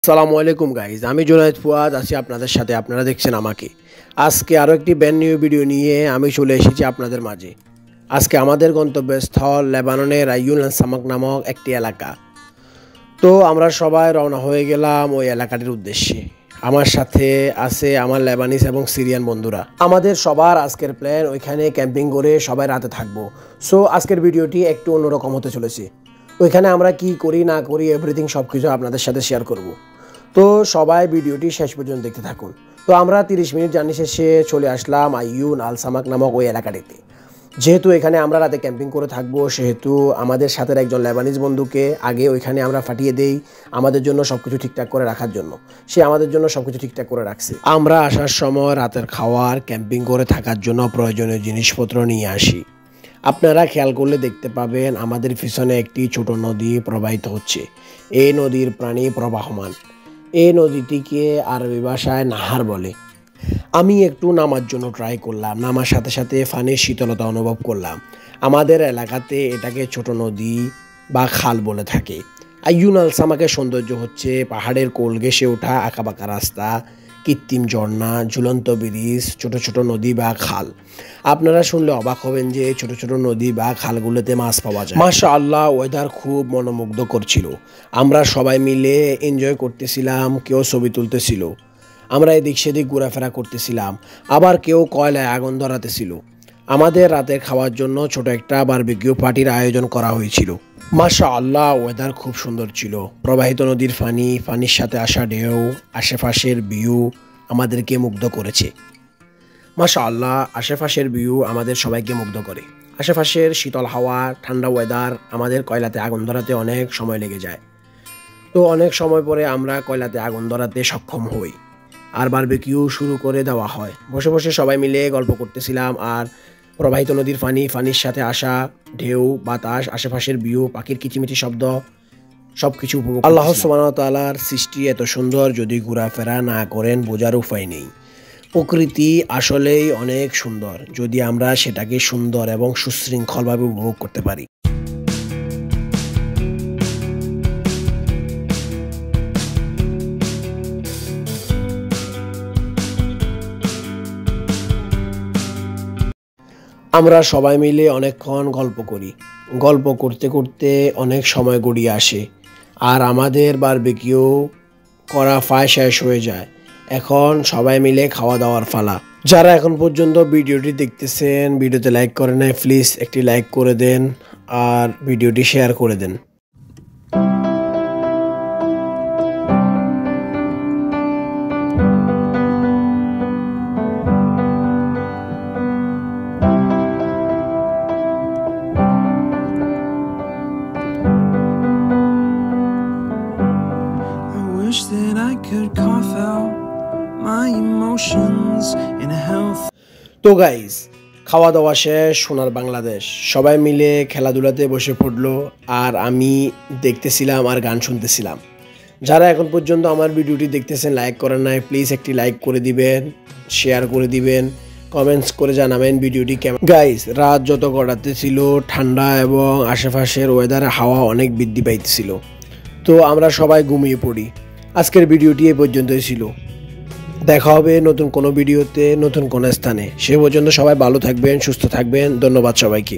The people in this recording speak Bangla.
আসসালামু আলাইকুম গাইজ, আমি জুনায়েদ ফুয়াদ আছি আপনাদের সাথে। আপনারা দেখছেন আমাকে। আজকে আরও একটি ব্র্যান্ড নিউ ভিডিও নিয়ে আমি চলে এসেছি আপনাদের মাঝে। আজকে আমাদের গন্তব্যস্থল লেবাননের আইয়ুন আল সামাক নামক একটি এলাকা। তো আমরা সবাই রওনা হয়ে গেলাম ওই এলাকাটির উদ্দেশ্যে। আমার সাথে আছে আমার লেবানিজ এবং সিরিয়ান বন্ধুরা। আমাদের সবার আজকের প্ল্যান ওইখানে ক্যাম্পিং করে সবাই রাতে থাকবো। সো আজকের ভিডিওটি একটু অন্যরকম হতে চলেছে। ওইখানে আমরা কি করি না করি এভরিথিং সব কিছু আপনাদের সাথে শেয়ার করব। তো সবাই ভিডিওটি শেষ পর্যন্ত দেখতে থাকুন। তো আমরা 30 মিনিট জার্নি শেষে চলে আসলাম আইয়ুন আল সামাক নামক ওই এলাকাটিতে। যেহেতু এখানে আমরা রাতে ক্যাম্পিং করে থাকবো, সেহেতু আমাদের সাথে একজন লেবানিজ বন্ধুকে আগে ওইখানে আমরা পাঠিয়ে দেই আমাদের জন্য সব কিছু ঠিকঠাক করে রাখার জন্য। সে আমাদের জন্য সব কিছু ঠিকঠাক করে রাখছে। আমরা আসার সময় রাতের খাওয়ার, ক্যাম্পিং করে থাকার জন্য প্রয়োজনীয় জিনিসপত্র নিয়ে আসি। আপনারা খেয়াল করলে দেখতে পাবেন আমাদের পিছনে একটি ছোট নদী প্রবাহিত হচ্ছে। এই নদীর পানি প্রবাহমান। এই নদীটিকে আরবি ভাষায় নাহার বলে। আমি একটু নামার জন্য ট্রাই করলাম। নামার সাথে সাথে পানির শীতলতা অনুভব করলাম। আমাদের এলাকাতে এটাকে ছোট নদী বা খাল বলে থাকে। আইয়ুন আল সামাকের সৌন্দর্য হচ্ছে পাহাড়ের কোল ঘেঁষে ওঠা আঁকাবাঁকা রাস্তা, কৃত্রিম ঝর্ণা, ঝুলন্ত ব্রিজ, ছোট ছোট নদী বা খাল। আপনারা শুনলে অবাক হবেন যে ছোট ছোট নদী বা খালগুলোতে মাছ পাওয়া যায়। মাশাআল্লাহ, ওয়েদার খুব মনোমুগ্ধ করছিল। আমরা সবাই মিলে এনজয় করতেছিলাম, কেউ ছবি তুলতেছিল, আমরা এদিক সেদিক ঘোরাফেরা করতেছিলাম, আবার কেউ কয়লায় আগুন ধরাতেছিল। আমাদের রাতের খাওয়ার জন্য ছোট একটা বারবিকিউ পার্টির আয়োজন করা হয়েছিল। মাশাআল্লাহ, ওয়েদার খুব সুন্দর ছিল। প্রবাহিত নদীর পানি, পানির সাথে আসা ঢেউ, আশেপাশের ভিউ আমাদেরকে মুগ্ধ করেছে। মাশাআল্লাহ, আশেপাশের ভিউ আমাদের সবাইকে মুগ্ধ করে। আশেপাশের শীতল হাওয়া, ঠান্ডা ওয়েদার। আমাদের কয়লাতে আগুন ধরাতে অনেক সময় লেগে যায়। তো অনেক সময় পরে আমরা কয়লাতে আগুন ধরাতে সক্ষম হই আর বারবিকিউ শুরু করে দেওয়া হয়। বসে বসে সবাই মিলে গল্প করতেছিলাম আর প্রবাহিত নদীর পানি, পানির সাথে আসা ঢেউ, বাতাস, আশেপাশের ভিউ, পাখির কিচিমিচি শব্দ সবকিছু উপভোগ। আল্লাহ সুবহানাহু ওয়া তাআলার সৃষ্টি এত সুন্দর, যদি ঘোরাফেরা না করেন বোঝার উপায় নেই। প্রকৃতি আসলেই অনেক সুন্দর, যদি আমরা সেটাকে সুন্দর এবং সুশৃঙ্খলভাবে উপভোগ করতে পারি। আমরা সবাই মিলে অনেকক্ষণ গল্প করি। গল্প করতে করতে অনেক সময় গড়িয়ে আসে আর আমাদের বারবিকিউ করা প্রায় শেষ হয়ে যায়। এখন সবাই মিলে খাওয়া দাওয়ার পালা। যারা এখন পর্যন্ত ভিডিওটি দেখতেছেন, ভিডিওতে লাইক করে নাই, প্লিজ একটি লাইক করে দেন আর ভিডিওটি শেয়ার করে দেন। That I could cough out my emotions in a health. তো গাইজ, খাওয়া দাওয়া শেষ, সোনার বাংলাদেশ। সবাই মিলে খেলাধুলাতে বসে পড়লো আর আমি দেখতেছিলাম আর গান শুনতেছিলাম। যারা এখন পর্যন্ত আমার ভিডিওটি দেখতেছেন, লাইক করেন নাই, প্লিজ একটি লাইক করে দিবেন, শেয়ার করে দিবেন, কমেন্টস করে জানাবেন ভিডিওটি কেমন। গাইজ, রাত যত গড়াতে ছিল, ঠান্ডা এবং আশেপাশের ওয়েদারে হাওয়া অনেক বৃদ্ধি পাইতেছিল। তো আমরা সবাই ঘুমিয়ে পড়ি। আজকের ভিডিওটি এই পর্যন্তই ছিল। দেখা হবে নতুন কোনো ভিডিওতে, নতুন কোনো স্থানে। সে পর্যন্ত সবাই ভালো থাকবেন, সুস্থ থাকবেন। ধন্যবাদ সবাইকে।